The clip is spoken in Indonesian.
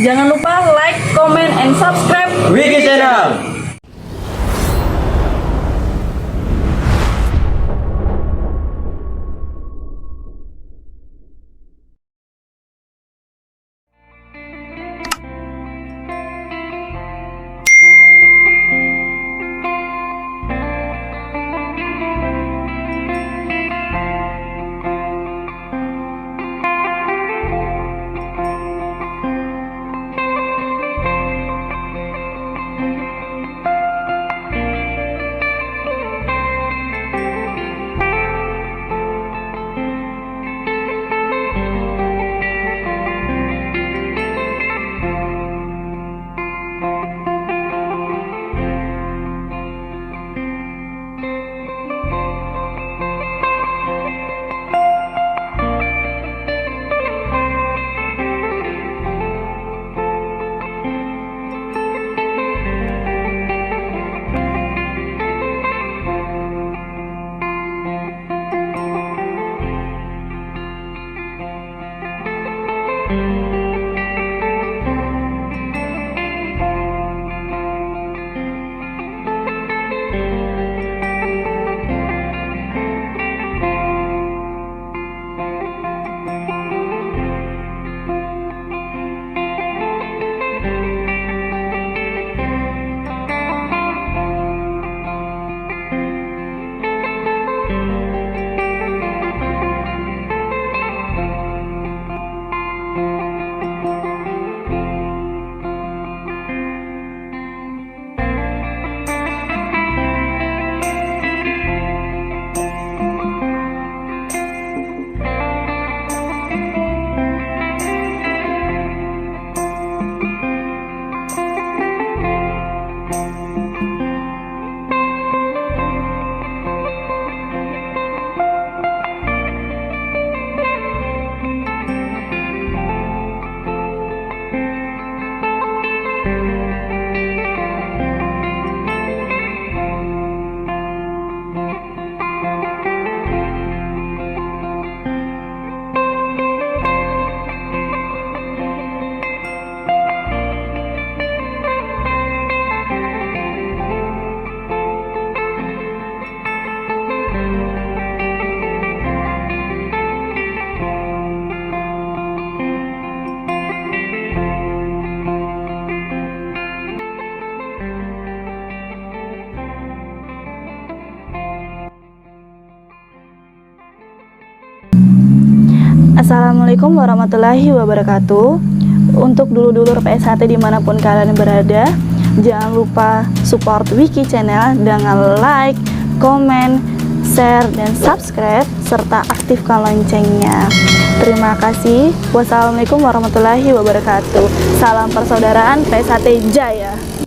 Jangan lupa like, comment, and subscribe Wiki Channel. Assalamualaikum warahmatullahi wabarakatuh. Untuk dulur-dulur PSHT dimanapun kalian berada, jangan lupa support Wiki Channel dengan like, comment, share, dan subscribe, serta aktifkan loncengnya. Terima kasih. Wassalamualaikum warahmatullahi wabarakatuh. Salam persaudaraan PSHT Jaya.